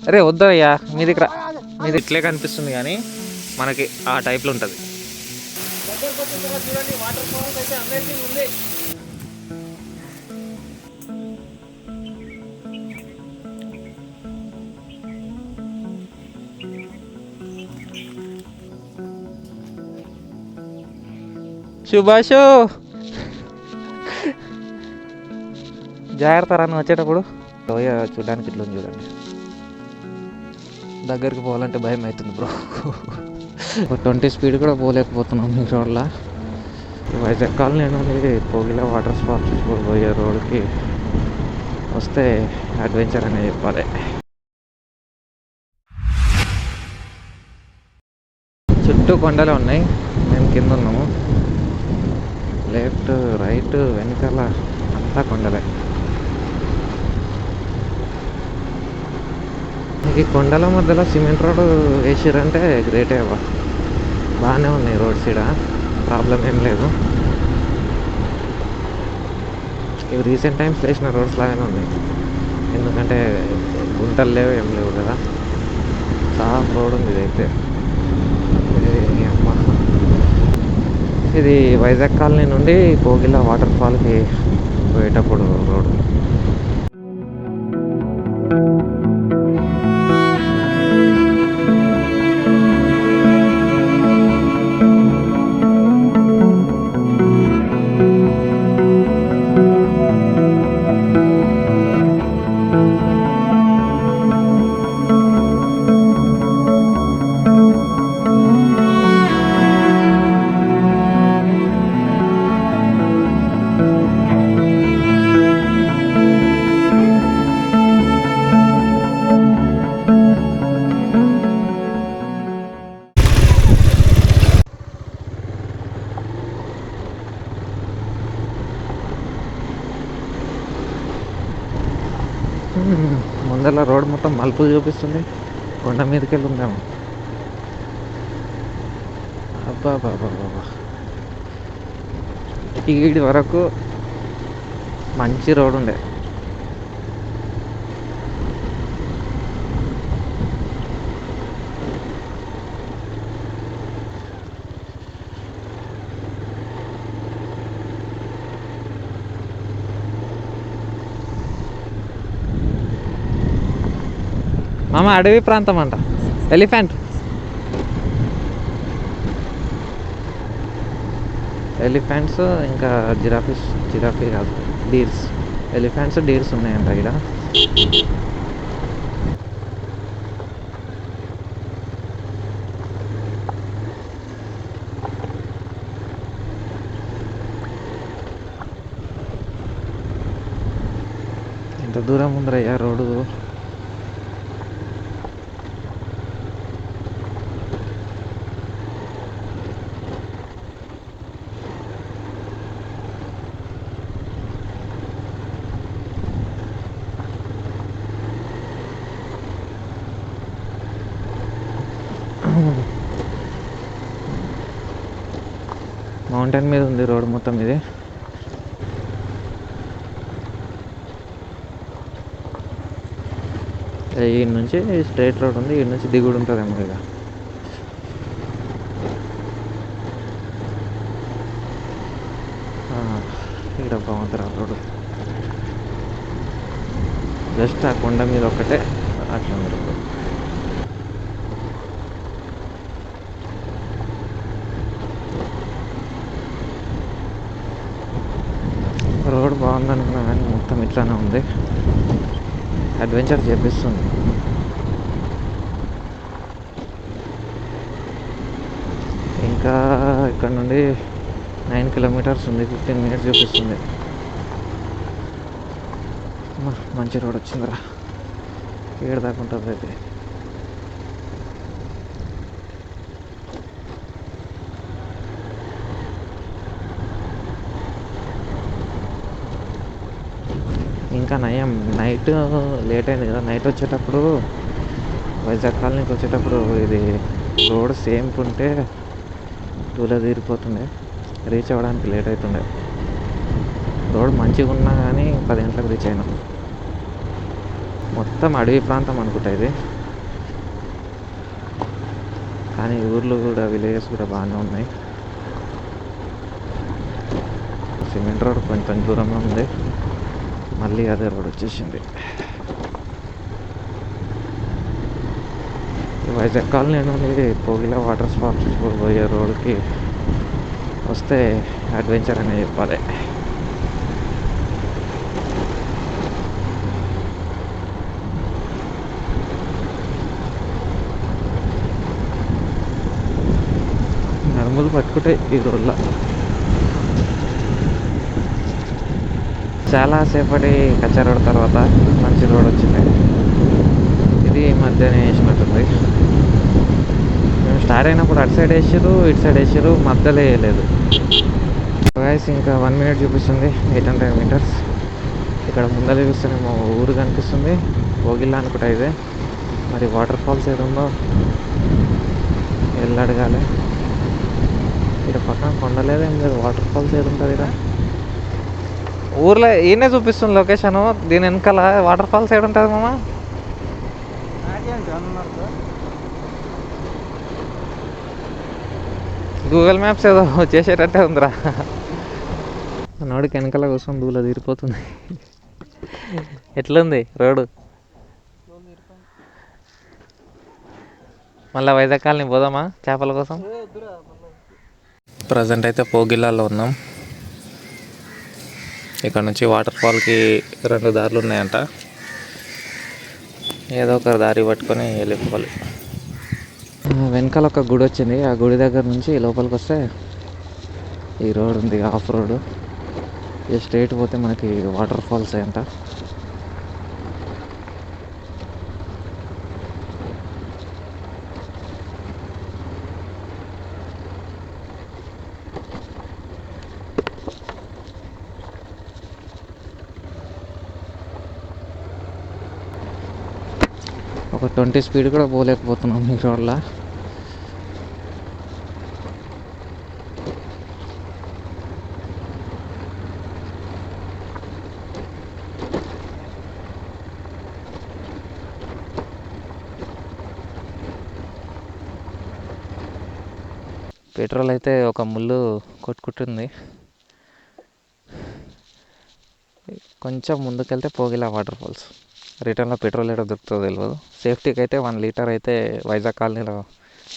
అరే వద్దయ్యా మీ దగ్గర మీది ఇట్లే కనిపిస్తుంది కానీ మనకి ఆ టైప్లో ఉంటుంది. చూడండి వాటర్ ఫాల్స్ అయితే అమేజింగ్ ఉంది. సుభాష్ జాగ్రత్త రాను వచ్చేటప్పుడు లోయ చూడడానికి ఇట్లా ఉంది చూడండి. దగ్గరికి పోవాలంటే భయం అవుతుంది బ్రో. 20 స్పీడ్ కూడా పోలేకపోతున్నాం ఈ రోడ్లో. వైజాగ్ కాలనీ నుండి కోగిల వాటర్ ఫాల్స్ పోయే రోడ్కి వస్తే అడ్వెంచర్ అనే చెప్పాలి. చుట్టూ కొండలే ఉన్నాయి, మేము కింద ఉన్నాము. లెఫ్ట్ రైట్ వెనకాల అంతా కొండలే. ఈ కొండల మధ్యలో సిమెంట్ రోడ్ వేసిరంటే గ్రేటే అవ్వ. బాగానే ఉన్నాయి రోడ్స్ ఇక్కడ, ప్రాబ్లం ఏం లేదు. ఇవి రీసెంట్ టైమ్స్ వేసిన రోడ్స్ లాగానే ఉన్నాయి, ఎందుకంటే గుంటలు లేవు ఏం లేవు కదా. సాఫ్ రోడ్ ఉంది ఇదైతే. ఇది వైజాగ్ కాలనీ నుండి కోగిల వాటర్ ఫాల్కి పోయేటప్పుడు రోడ్. ముందర రోడ్ మొత్తం మలుపులు చూపిస్తుంది, కొండ మీదకి వెళ్ళి ఉందాము. అబ్బా బాబా బాబా, ఈడి వరకు మంచి రోడ్ ఉండే. మామ అడవి ప్రాంతం అంట. ఎలిఫెంట్స్ ఇంకా జిరాఫీ కాదు, డీర్స్. ఎలిఫెంట్స్ డీర్స్ ఉన్నాయంట ఇక్కడ. ఎంత దూరం ఉందరయ్యా రోడ్డు. మౌంటైన్ మీద ఉంది రోడ్ మొత్తం ఇది. ఈ నుంచి స్ట్రైట్ రోడ్ ఉంది, ఈ నుంచి దిగుడు ఉంటుందేమో ఇక. ఇక్కడ బాగుంటుంది ఆ రోడ్. జస్ట్ ఆ కొండ మీద ఒక్కటే అట్లా ఉంది రోడ్. రోడ్ బాగుంది అనుకున్నా కానీ మొత్తం ఇట్లానే ఉంది. అడ్వెంచర్ చేపిస్తుంది. ఇంకా ఇక్కడ నుండి 9 కిలోమీటర్స్ ఉంది, 15 మినిట్స్ చూపిస్తుంది. మంచి రోడ్ వచ్చిందిరా, ఏడు దాకా ఉంటుంది అయితే. ఇంకా నయం నైట్ లేట్ అయింది కదా. నైట్ వచ్చేటప్పుడు వైజాగ్ కాలనీకి వచ్చేటప్పుడు ఇది రోడ్ సేమ్ ఉంటే టూలో తీరిపోతుండే, రీచ్ అవ్వడానికి లేట్ అవుతుండే. రోడ్ మంచిగా ఉన్నా కానీ 10 గంటలకు రీచ్ అయినాం. మొత్తం అడవి ప్రాంతం అనుకుంటా ఇది. కానీ ఊర్లు కూడా, విలేజెస్ కూడా బాగానే ఉన్నాయి. సిమెంట్ రోడ్ కొంచెం దూరంలో ఉంది, మళ్ళీ అదే రోడ్ వచ్చేసింది. వైజాగ్ కాలనీ నుండి పోగిలా వాటర్ ఫాల్స్ పోయే రోడ్కి వస్తే అడ్వెంచర్ అనే చెప్పాలి. నడుములు పట్టుకుంటే ఈ రోడ్లో చాలాసేపటి కచ్చా రోడ్ తర్వాత మంచి రోడ్ వచ్చింది. ఇది ఈ మధ్యనే వేసినట్టుంది. మేము స్టార్ట్ అయినప్పుడు అటు సైడ్ వేసారు, ఇటు సైడ్ వేసారు, మధ్యలో వేయలేదు. గాయస్ ఇంకా 1 minute చూపిస్తుంది, 800 meters. ఇక్కడ ముందర చూస్తేనే మా ఊరు కనిపిస్తుంది, పోగిల్లా అనుకుంటా ఇదే. మరి వాటర్ ఫాల్స్ ఏది ఉందో వెళ్ళి అడగాలి. ఇక్కడ పక్కన కొండలేదు, ఏం లేదు. వాటర్ ఫాల్స్ ఏది ఉంటుంది ఇక్కడ ఊర్లో? ఈయనే చూపిస్తుంది లొకేషన్. దీని వెనకాల వాటర్ ఫాల్స్ ఏడు ఉంటుంది మామ? గూగుల్ మ్యాప్స్ ఏదో చేసేటట్టే ఉందిరా. నోడికి వెనకాల కోసం దూల తీరిపోతుంది. ఎట్లుంది రోడ్డు? మళ్ళీ వైజాగ్ కాలనీ పోదామా చేపల కోసం? ప్రజెంట్ అయితే పోగిల్లాలో ఉన్నాం. ఇక్కడ నుంచి వాటర్ ఫాల్కి 2 దారులు ఉన్నాయంట. ఏదో ఒక దారి పట్టుకొని వెళ్ళిపోవాలి. వెనకాల ఒక గుడి వచ్చింది, ఆ గుడి దగ్గర నుంచి లోపలికి వస్తే ఈ రోడ్ ఉంది, ఆఫ్ రోడ్. ఈ స్ట్రైట్ పోతే మనకి వాటర్ ఫాల్స్ అంట. ఒక 20 స్పీడ్ కూడా పోలేకపోతున్నాం ఈ రోడ్లో. పెట్రోల్ అయితే ఒక ముళ్ళు కొట్టుకుంటుంది. కొంచెం ముందుకెళ్తే పోగిలా వాటర్ ఫాల్స్. రిటర్న్లో పెట్రోల్ ఎక్కడ దొరుకుతుందో తెలియదు. సేఫ్టీకి అయితే 1 లీటర్ అయితే వైజాగ్ కాలనీలో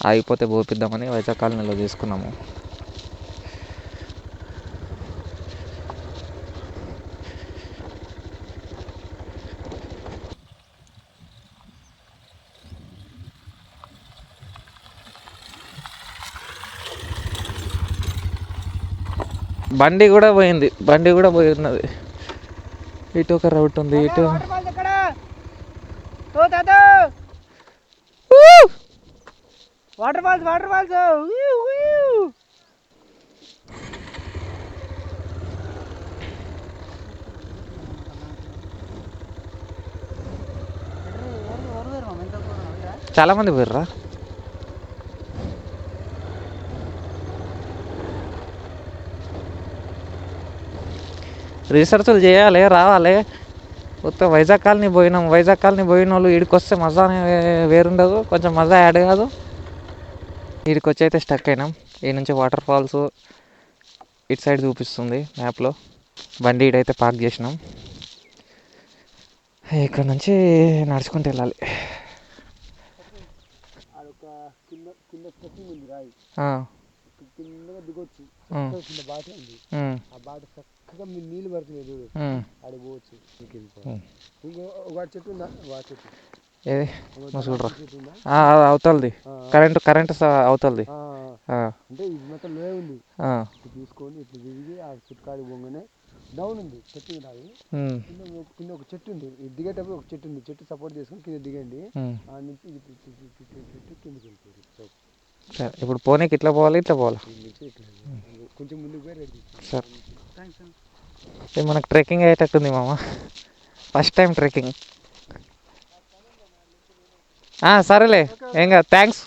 ఆగిపోతే పోపిద్దామని వైజాగ్ కాలనీలో తీసుకున్నాము. బండి కూడా పోయింది, బండి కూడా పోయి ఉన్నది. ఇటు ఒక రౌట్ ఉంది, ఇటు వాటర్ ఫాల్స్. వాటర్ ఫాల్స్ చాలా మంది పోయిర్రా. రీసెర్చ్లు చేయాలి, రావాలి. మొత్తం వైజాగ్ కాలనీ పోయినాం. వైజాగ్ కాలనీ పోయిన వాళ్ళు వీడికి వస్తే మజానే వేరుండదు, కొంచెం మజా యాడ్ కాదు. వీడికి వచ్చి అయితే స్టక్ అయినాం. ఈ నుంచి వాటర్ ఫాల్స్ ఇటు సైడ్ చూపిస్తుంది మ్యాప్లో. బండి ఈడైతే పార్క్ చేసినాం. ఇక్కడ నుంచి నడుచుకుంటూ వెళ్ళాలి. నీళ్ళు పడుతుంది, ఏది చూడరా అవుతుంది. కరెంట్ అవుతుంది. అంటే ఇది మొత్తం లో ఉంది, తీసుకొని ఇట్లా తిరిగి ఆ చుట్కాడి పోగానే డౌన్ ఉంది, చెట్టు కింద ఒక చెట్టు ఉంది. దిగేటప్పుడు ఒక చెట్టు ఉంది, చెట్టు సపోర్ట్ చేసుకొని కింద దిగండి. ఆ నుంచి కిందకి వెళ్ళిపోయి. సరే ఇప్పుడు పోనీకి ఇట్లా పోవాలి, ఇట్లా పోవాలి, కొంచెం ముందుకు పోయి రెడీ. సరే మనకు ట్రెక్కింగ్ అయ్యేటట్టుంది మామ, ఫస్ట్ టైం ట్రెక్కింగ్. సరేలే ఏం కాదు, థ్యాంక్స్.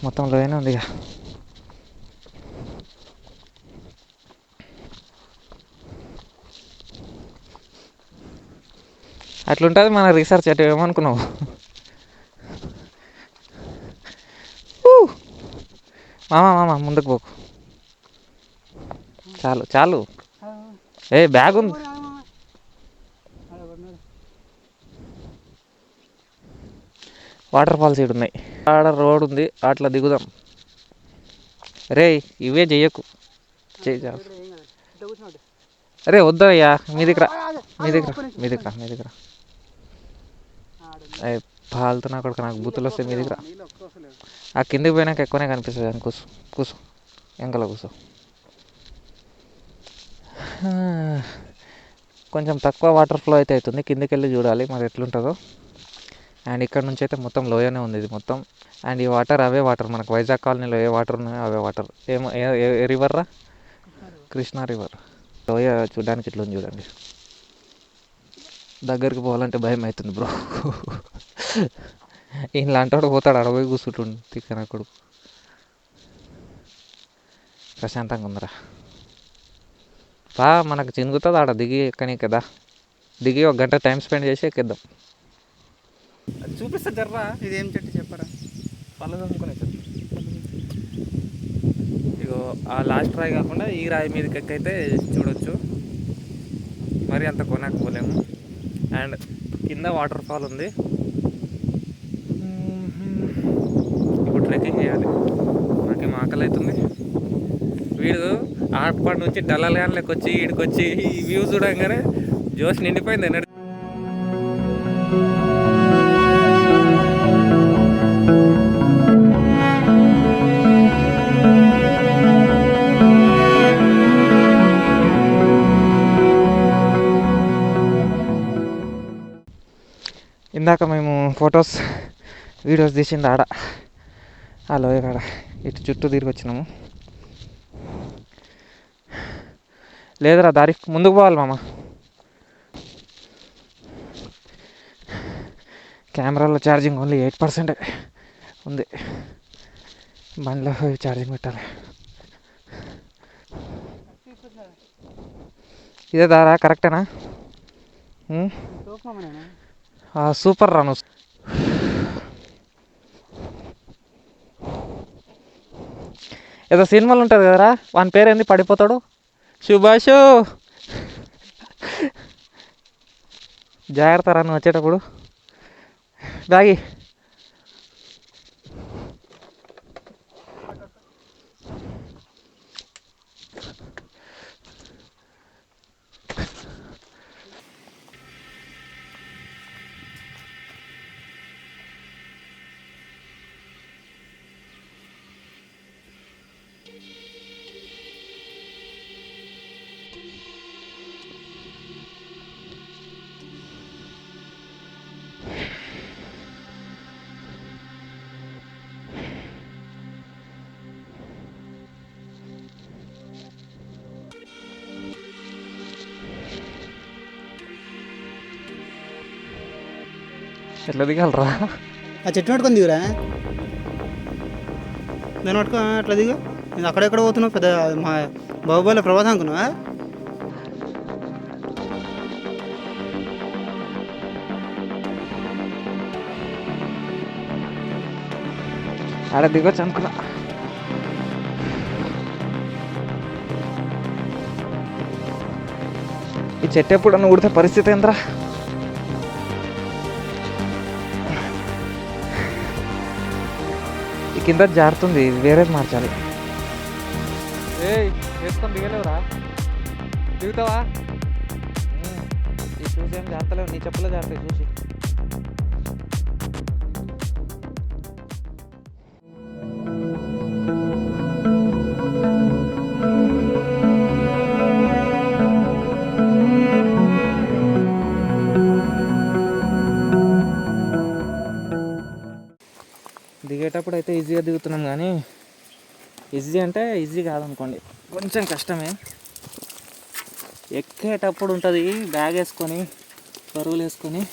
మొత్తం లోనే ఉంది ఇక. అట్లుంటుంది మన రీసెర్చ్. అటు ఏమనుకున్నావు? మామ ముందుకు పోకు, చాలు చాలు. బ్యాగ్ ఉంది. వాటర్ ఫాల్స్ ఇటు ఉన్నాయి, ఆడ రోడ్ ఉంది, అట్లా దిగుదాం. రే ఇవే చెయ్యకు, అరే వద్దయ్యా, మీ దగ్గర పాలుతున్నా అక్కడ నాకు బూతులు వస్తాయి మీ దగ్గర. ఆ కిందికి పోయినాక ఎక్కువనే కనిపిస్తుంది అని. కూసు ఎంకల కూసు. కొంచెం తక్కువ వాటర్ ఫ్లో అయితే అవుతుంది, కిందికి వెళ్ళి చూడాలి మరి ఎట్లుంటుందో. అండ్ ఇక్కడ నుంచి అయితే మొత్తం లోయనే ఉంది ఇది మొత్తం. అండ్ ఈ వాటర్ అవే వాటర్, మనకు వైజాగ్ కాలనీలో ఏ వాటర్ ఉన్నాయో అవే వాటర్. ఏమో ఏ రివర్ రా? కృష్ణా రివర్. లోయ చూడడానికి ఇట్లా ఉంది చూడండి. దగ్గరికి పోవాలంటే భయం అవుతుంది బ్రో. ఇలాంటి వాడు పోతాడు, అడవి కూర్చుంటుండు తిక్కన కొడుకు. ప్రశాంతంగా ఉందిరా. మనకు చినుగుతుంది ఆడ దిగి ఎక్కని కదా. దిగి 1 గంట టైం స్పెండ్ చేసి ఎక్కిద్దాం. చూపిస్తా జర్రా. ఇదేం చెట్టు చెప్పరా? పళ్ళు అనుకునే చెట్టు. ఇగో ఆ లాస్ట్ రాయి కాకుండా ఈ రాయి మీదకి ఎక్కైతే చూడొచ్చు. మరి అంత కొనకపోలేము. అండ్ కింద వాటర్ ఫాల్ ఉంది. ఇప్పుడు ట్రెక్కింగ్ చేయాలి. నాకేం ఆకలి అవుతుంది. వీడు ఆటపాటు నుంచి డల్లాలకి వచ్చి వీడికి వచ్చి ఈ వ్యూ చూడంగానే జోష్ నిండిపోయింది ఎనర్జీ. ఇందాక మేము ఫొటోస్ వీడియోస్ తీసింది ఆడ ఆ లోయ కాడ. ఇటు చుట్టూ తిరిగి వచ్చినాము. లేదురా దారి ముందుకు పోవాలి మామ. కెమెరాలో ఛార్జింగ్ ఓన్లీ 8% ఉంది. బండిలో ఛార్జింగ్ పెట్టాలి. ఇదే దారా? కరెక్టేనా? సూపర్ రా నువ్వు. ఏదో సినిమాలు ఉంటుంది కదరా, వాని పేరేంది పడిపోతాడు? సుభాషు. జాగ్రత్త రా నువ్వు వచ్చేటప్పుడు. బ్యాగి ఎట్లా దిగాలరా? ఆ చెట్టు పట్టుకొని దిగురా. దాన్ని పట్టుకో అట్లా దిగు. నేను అక్కడెక్కడ పోతున్నావు? పెద్ద మా బాహుబలి ప్రవాసం అనుకున్నావా? ఆడ దిగొచ్చు అనుకున్నా. ఈ చెట్టు ఎప్పుడన్నా ఉడితే పరిస్థితి ఏంద్రా? ఈ కింద జారుతుంది, వేరేది మార్చాలి. వేసుకొని దిగలేవురా? దిగుతావా? ఈ షూస్ ఏం జాగ్రత్తలేవు, నీ చెప్పులే జాగ్రత్త చూసి. దిగేటప్పుడు అయితే ఈజీగా దిగుతున్నాం, కానీ ఈజీ అంటే ఈజీ కాదనుకోండి, కొంచెం కష్టమే. ఎక్కేటప్పుడు ఉంటుంది బ్యాగ్ వేసుకొని బరువులు వేసుకొని.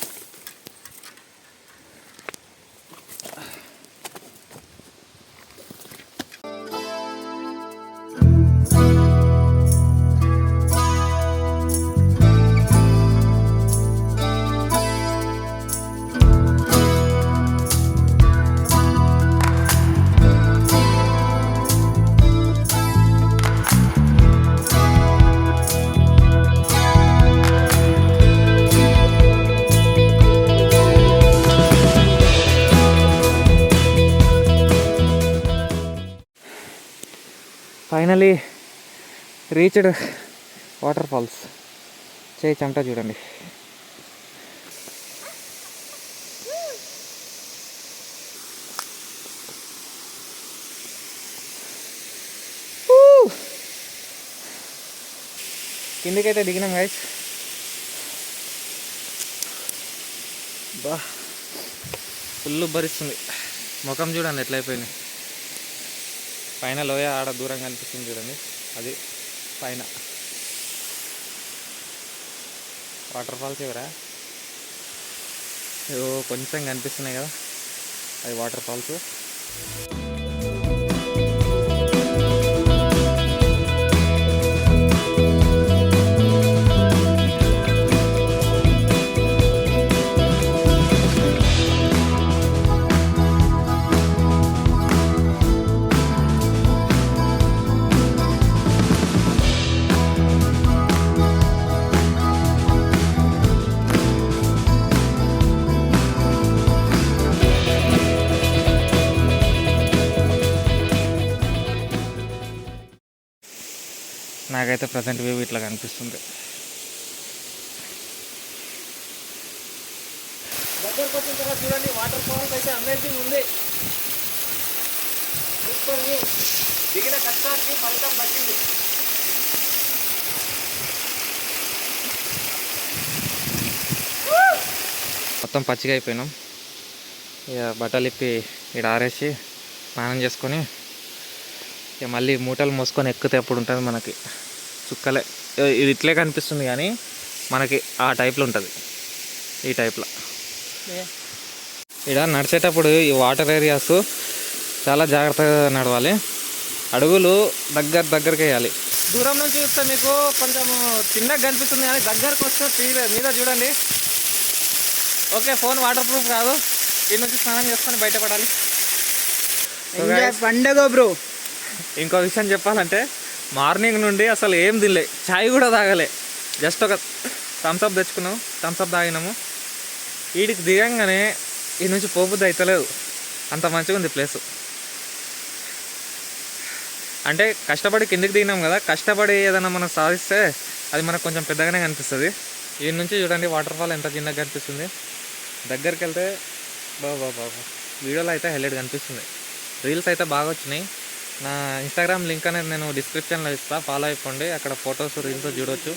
Finally reached water falls. చేయి చెమట చూడండి. కిందికైతే దిగినాం గైస్. బా ఫుల్ భరిస్తుంది. ముఖం చూడండి ఎట్లయిపోయింది. పైన లోయ ఆడ దూరంగా కనిపిస్తుంది చూడండి, అది పైన వాటర్ ఫాల్స్. ఎవరా కొంచెం కనిపిస్తున్నాయి కదా, అది వాటర్ ఫాల్స్. నాకైతే ప్రజెంట్ వ్యూ ఇట్లా కనిపిస్తుంది. దగ్గరకు వచ్చిన తర్వాత చూడండి, వాటర్ ఫాల్స్ అయితే అమేజింగ్ ఉంది. Super view. దిగిన కష్టానికి ఫలితం దక్కింది. మొత్తం పచ్చిగా అయిపోయినాం. ఇక బట్టలు ఇప్పి ఇక్కడ ఆరేసి స్నానం చేసుకొని ఇక మళ్ళీ మూటలు మోసుకొని ఎక్కితే ఎప్పుడు ఉంటుంది మనకి చుక్కలే. ఇది ఇట్లే కనిపిస్తుంది కానీ మనకి ఆ టైప్లో ఉంటుంది, ఈ టైప్లో. ఇక్కడ నడిచేటప్పుడు ఈ వాటర్ ఏరియాస్ చాలా జాగ్రత్తగా నడవాలి. అడుగులు దగ్గరికి వేయాలి. దూరం నుంచి చూస్తే మీకు కొంచెం చిన్నగా కనిపిస్తుంది కానీ దగ్గరకు వస్తే మీద చూడండి. ఓకే, ఫోన్ వాటర్ ప్రూఫ్ కాదు. ఈ నుంచి స్నానం చేసుకొని బయటపడాలి. పండగ బ్రో. ఇంకో విషయం చెప్పాలంటే, మార్నింగ్ నుండి అసలు ఏం తినలే, చాయ్ కూడా తాగలే. జస్ట్ ఒక థమ్స్అప్ తెచ్చుకున్నాం, థమ్స్అప్ తాగినాము. వీడికి దిగంగానే ఈ నుంచి పోబుద్ది అవుతలేదు, అంత మంచిగా ఉంది ప్లేసు. అంటే కష్టపడి కిందికి దిగినాం కదా, కష్టపడి ఏదైనా మనం సాధిస్తే అది మనకు కొంచెం పెద్దగానే కనిపిస్తుంది. ఈ నుంచి చూడండి వాటర్ ఫాల్ ఎంత చిన్నగా కనిపిస్తుంది. దగ్గరికి వెళ్తే బాబా వీడియోలో అయితే హైలైట్ కనిపిస్తుంది. రీల్స్ అయితే బాగా వచ్చినాయి. నా ఇన్స్టాగ్రామ్ లింక్ అనేది నేను డిస్క్రిప్షన్లో ఇస్తాను, ఫాలో అయిపోండి. అక్కడ ఫొటోస్ రీల్స్ చూడవచ్చు.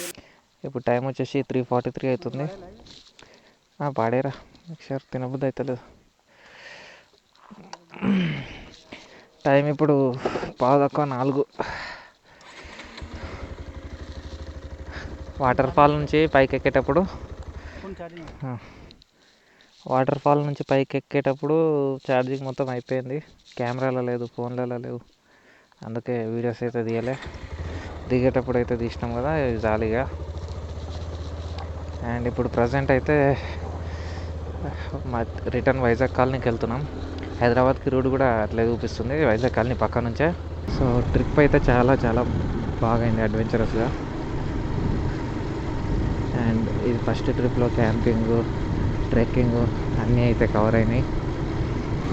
ఇప్పుడు టైం వచ్చేసి 3:43 అవుతుంది. పాడేరా ఒకసారి తినబుద్ధి అవుతలేదు. టైం ఇప్పుడు 3:15. వాటర్ ఫాల్ నుంచి పైకి ఎక్కేటప్పుడు ఛార్జింగ్ మొత్తం అయిపోయింది. కెమెరాలో లేదు, ఫోన్లలో లేవు, అందుకే వీడియోస్ అయితే తీయలే. దిగేటప్పుడు అయితే తీసినాం కదా, ఇది జాలీగా. అండ్ ఇప్పుడు ప్రజెంట్ అయితే రిటర్న్ వైజాగ్ కాలనీకి వెళ్తున్నాం. హైదరాబాద్కి రూట్ కూడా అట్లే చూపిస్తుంది, వైజాగ్ కాలనీ పక్క నుంచే. సో ట్రిప్ అయితే చాలా చాలా బాగైంది, అడ్వెంచరస్గా. అండ్ ఇది ఫస్ట్ ట్రిప్లో క్యాంపింగ్, ట్రెక్కింగ్ అన్నీ అయితే కవర్ అయినాయి.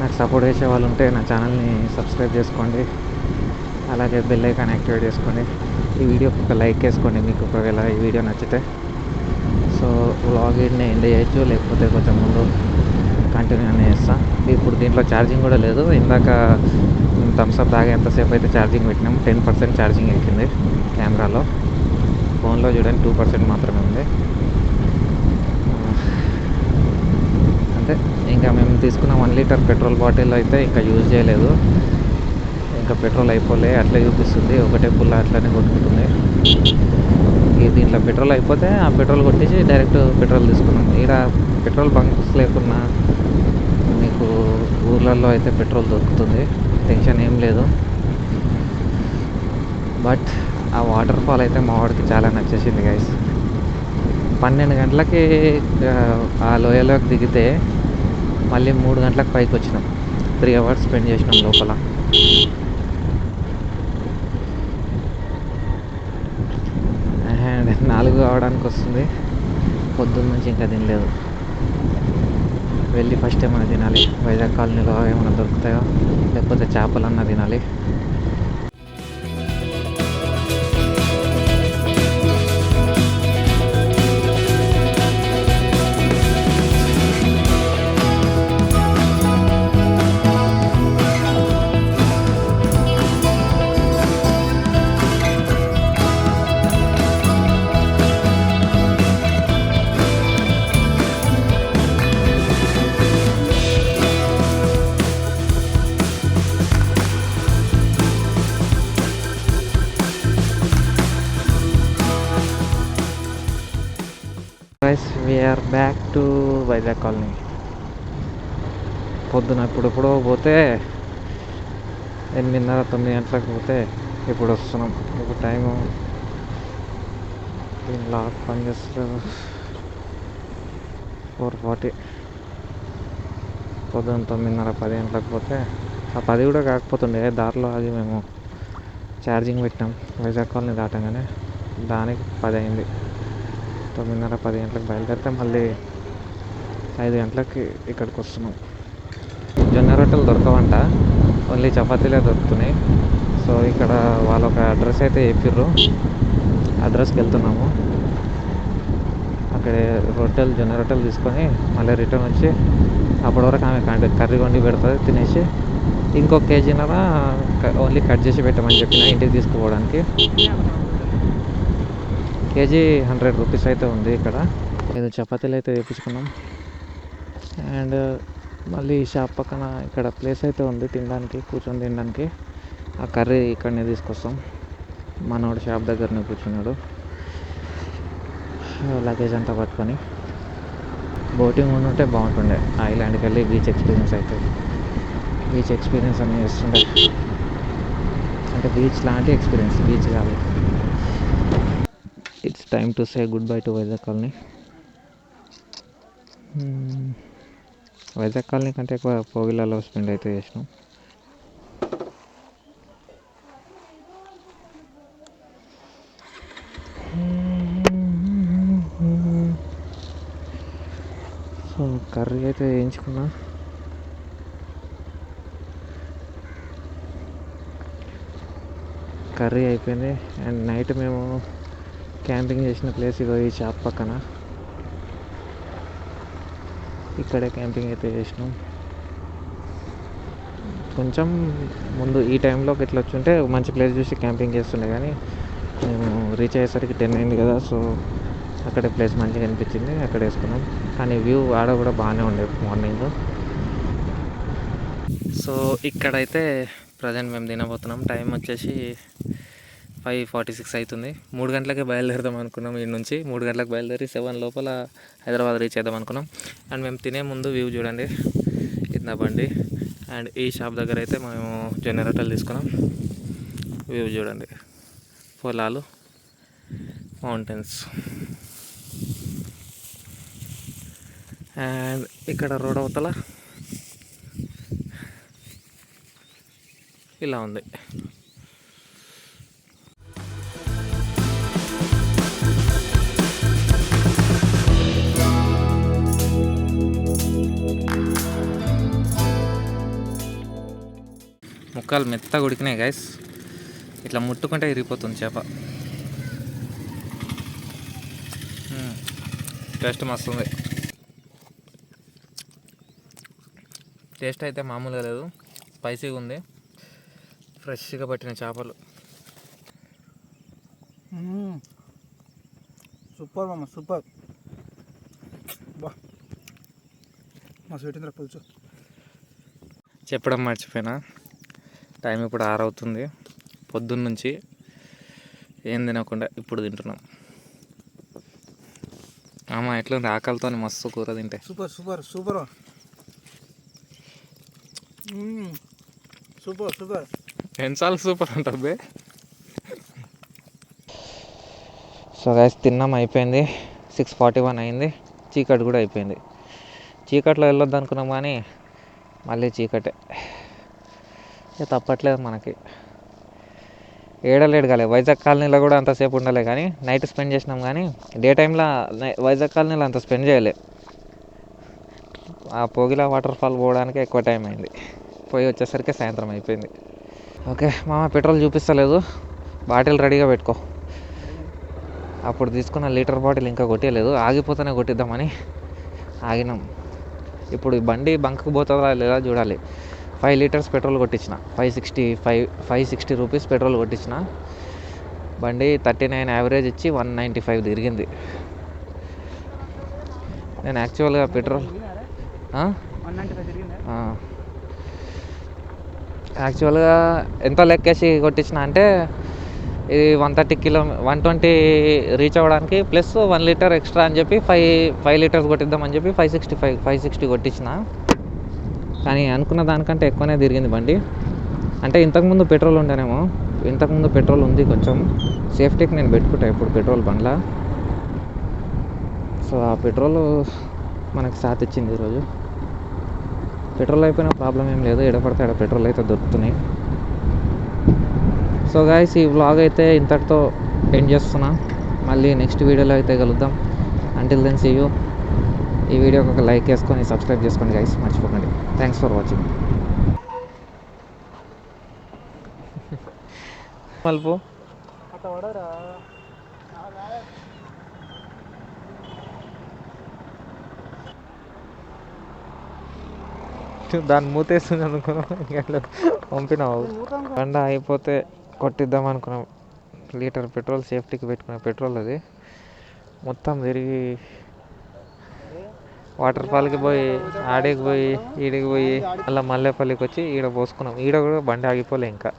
నాకు సపోర్ట్ చేసే వాళ్ళు ఉంటే నా ఛానల్ని సబ్స్క్రైబ్ చేసుకోండి, అలాగే బెల్ ఐకాన్ యాక్టివేట్ చేసుకోండి. ఈ వీడియోకి ఒక లైక్ వేసుకోండి మీకు ఒకవేళ ఈ వీడియో నచ్చితే. సో వ్లాగ్ ఎండ్ చేయొచ్చు, లేకపోతే కొంచెం ముందు కంటిన్యూ అనే చేస్తాను. ఇప్పుడు దీంట్లో ఛార్జింగ్ కూడా లేదు. ఇందాక థమ్స్అప్ తాగేంతసేపు అయితే ఛార్జింగ్ పెట్టినాం, 10% ఛార్జింగ్ ఎక్కింది కెమెరాలో. ఫోన్లో చూడండి 2% మాత్రమే ఉంది. అంతే. ఇంకా మేము తీసుకున్న 1 లీటర్ పెట్రోల్ బాటిల్ అయితే ఇంకా యూజ్ చేయలేదు, ఇంకా పెట్రోల్ అయిపోలే, అట్లే చూపిస్తుంది. ఒకటే పుల్ల అట్లనే కొట్టుకుంటుంది. దీంట్లో పెట్రోల్ అయిపోతే ఆ పెట్రోల్ కొట్టేసి డైరెక్ట్ పెట్రోల్ తీసుకున్నాం. ఇక్కడ పెట్రోల్ బంక్స్ లేకున్నా మీకు ఊర్లలో అయితే పెట్రోల్ దొరుకుతుంది, టెన్షన్ ఏం లేదు. బట్ ఆ వాటర్ ఫాల్ అయితే మా వాడికి చాలా నచ్చేసింది గైస్. 12 గంటలకి ఆ లోయలోకి దిగితే మళ్ళీ 3 గంటలకు పైకి వచ్చినాం. 3 అవర్స్ స్పెండ్ చేసినాం లోపల. అండ్ 4 అవడానికి వస్తుంది, పొద్దున్న నుంచి ఇంకా తినలేదు. వెళ్ళి ఫస్ట్ ఏమైనా తినాలి, వైజాగ్ కాలనీలో ఏమైనా దొరుకుతాయో, లేకపోతే చేపలన్నా తినాలి. వైజాగ్ కాలనీ. పొద్దున ఇప్పుడెప్పుడో పోతే 8:30 9 గంటలకు పోతే ఇప్పుడు వస్తున్నాం. ఇప్పుడు టైము లాక్ పని చేస్తారు 4:40. పొద్దున్న 9:30 10 గంటలకు పోతే ఆ 10 కూడా కాకపోతుండే, దారిలో ఆగి మేము ఛార్జింగ్ పెట్టినాం వైజాగ్ కాలనీ దాటంగానే. దానికి 10 అయింది. 9:30 10 గంటలకు బయలుదేరితే మళ్ళీ 5 గంటలకి ఇక్కడికి వస్తున్నాం. జొన్న రొట్టెలు దొరకవంట, ఓన్లీ చపాతీలే దొరుకుతున్నాయి. సో ఇక్కడ వాళ్ళు ఒక అడ్రస్ అయితే చెప్పిర్రు, అడ్రస్కి వెళ్తున్నాము. అక్కడ జొన్న రొట్టెలు తీసుకొని మళ్ళీ రిటర్న్ వచ్చి అప్పటి వరకు ఆమె కర్రీ వండి పెడుతుంది, తినేసి ఇంకొక కేజీనర ఓన్లీ కట్ చేసి పెట్టమని చెప్పిన ఇంటికి తీసుకుపోవడానికి. కేజీ 100 రూపీస్ అయితే ఉంది ఇక్కడ. 5 చపాతీలు అయితే వేయించుకున్నాం. అండ్ మళ్ళీ షాప్ పక్కన ఇక్కడ ప్లేస్ అయితే ఉంది తినడానికి, కూర్చొని తినడానికి. ఆ కర్రీ ఇక్కడనే తీసుకొస్తాం. మనోడు షాప్ దగ్గరనే కూర్చున్నాడు లగేజ్ అంతా పట్టుకొని. బోటింగ్ ఉంటే బాగుంటుండే, ఐలాండ్కి వెళ్ళి బీచ్ ఎక్స్పీరియన్స్ అవుతుంది. బీచ్ ఎక్స్పీరియన్స్ అని చేస్తుండే, అంటే బీచ్ లాంటి ఎక్స్పీరియన్స్, బీచ్ కాదు. It's time to say good bye to Vizag colony. Vizag colony కంటే ఎక్కువ పోగిలలో స్పెండ్ అయితే చేసినాం. సో కర్రీ అయితే వేయించుకున్నా. కర్రీ అయిపోయింది. అండ్ నైట్ మేము క్యాంపింగ్ చేసిన ప్లేస్ ఇగో ఈ షాప్ పక్కన, ఇక్కడే క్యాంపింగ్ అయితే చేసినాం. కొంచెం ముందు ఈ టైంలోకి ఇట్లా వచ్చుంటే మంచి ప్లేస్ చూసి క్యాంపింగ్ చేస్తుండే, కానీ మేము రీచ్ అయ్యేసరికి 10 అయింది కదా. సో అక్కడే ప్లేస్ మంచిగా అనిపించింది, అక్కడ వేసుకున్నాం. కానీ వ్యూ ఆడ కూడా బాగానే ఉండేది మార్నింగ్. సో ఇక్కడైతే ప్రజెంట్ మేము తినబోతున్నాం. టైం వచ్చేసి 5:46 అవుతుంది. 3 గంటలకే బయలుదేరుదాం అనుకున్నాం. ఈ నుంచి 3 గంటలకు బయలుదేరి 7 లోపల హైదరాబాద్ రీచ్ అవుదాం అనుకున్నాం. అండ్ మేము తినే ముందు వ్యూ చూడండి, ఇద్ బండి. అండ్ ఈ షాప్ దగ్గర అయితే మేము జొన్న రొట్టెలు తీసుకున్నాం. వ్యూ చూడండి, పొలాలు, మౌంటైన్స్. అండ్ ఇక్కడ రోడ్ అవతల ఇలా ఉంది. ముక్కలు మెత్తగా ఉడికినాయి గైస్. ఇట్లా ముట్టుకుంటే ఇరిగిపోతుంది చేప. టేస్ట్ మస్తు ఉంది. టేస్ట్ అయితే మామూలుగా లేదు, స్పైసీగా ఉంది. ఫ్రెష్గా పట్టిన చేపలు. సూపర్ మామ, సూపర్. బా మస్తు పెట్టిందిరా పులుసు. చెప్పడం మర్చిపోయినా, టైం ఇప్పుడు 6 అవుతుంది. పొద్దున్న నుంచి ఏం తినకుండా ఇప్పుడు తింటున్నాం. అమ్మ ఎట్లుంది, ఆకలితో మస్తు కూర తింటే. Super super super super super. ఎన్నిసార్లు సూపర్ ఉంటుంది. సో గైస్ తిన్నాం, అయిపోయింది. 6:41 అయింది. చీకటి కూడా అయిపోయింది. చీకట్లో వెళ్ళొద్దు అనుకున్నాం కానీ మళ్ళీ చీకటే. తప్పట్లేదు మనకి. ఏడలేడు వైజాగ్ కాలనీలో కూడా అంతసేపు ఉండలే, కానీ నైట్ స్పెండ్ చేసినాం. కానీ డే టైంలో వైజాగ్ కాలనీలో అంత స్పెండ్ చేయలే. ఆ పోగిలా వాటర్ ఫాల్ పోవడానికి ఎక్కువ టైం అయింది. పోయి వచ్చేసరికి సాయంత్రం అయిపోయింది. ఓకే మామ, పెట్రోల్ చూపిస్తలేదు, బాటిల్ రెడీగా పెట్టుకో. అప్పుడు తీసుకున్న లీటర్ బాటిల్ ఇంకా కొట్టేయలేదు, ఆగిపోతేనే కొట్టిద్దామని ఆగినాం. ఇప్పుడు ఈ బండి బంక్కి పోతుందా లేదా చూడాలి. 5 లీటర్స్ పెట్రోల్ కొట్టించిన, 560 రూపీస్ పెట్రోల్ కొట్టించిన. బండి 39 యావరేజ్ ఇచ్చి 195 తిరిగింది. నేను యాక్చువల్గా పెట్రోల్ యాక్చువల్గా ఎంత లెక్కేసి కొట్టించిన అంటే ఇది 120 రీచ్ అవ్వడానికి ప్లస్ 1 లీటర్ ఎక్స్ట్రా అని చెప్పి 5 లీటర్స్ కొట్టిద్దామని చెప్పి 560 కొట్టించిన. కానీ అనుకున్న దానికంటే ఎక్కువనే తిరిగింది బండి. అంటే ఇంతకుముందు పెట్రోల్ ఉండేనేమో, ఇంతకుముందు పెట్రోల్ ఉంది కొంచెం. సేఫ్టీకి నేను పెట్టుకుంటా ఇప్పుడు పెట్రోల్ బండ్లా. సో ఆ పెట్రోల్ మనకు సాత్ ఇచ్చింది ఈరోజు. పెట్రోల్ అయిపోయినా ప్రాబ్లం ఏం లేదు, ఎడపడితే ఆడ పెట్రోల్ అయితే దొరుకుతున్నాయి. సో గైస్, ఈ వ్లాగ్ అయితే ఇంతటితో ఎండ్ చేస్తున్నా. మళ్ళీ నెక్స్ట్ వీడియోలో అయితే కలుద్దాం. Until then see you. ఈ వీడియోకి ఒక లైక్ వేసుకొని సబ్స్క్రైబ్ చేసుకోండి గైస్, మర్చిపోకండి. Thanks for watching. మలుపు దాన్ని మూతేస్తుంది అనుకున్నాం, ఇంకా పంపినావు. బండ అయిపోతే కొట్టిద్దాం అనుకున్నాం. లీటర్ పెట్రోల్ సేఫ్టీకి పెట్టుకునే పెట్రోల్ అది. మొత్తం తిరిగి వాటర్ ఫాల్కి పోయి, ఆడికి పోయి, ఈడికి పోయి, అలా మల్లేపల్లికి వచ్చి ఈడ పోసుకున్నాం. ఈడ కూడా బండి ఆగిపోలే ఇంకా.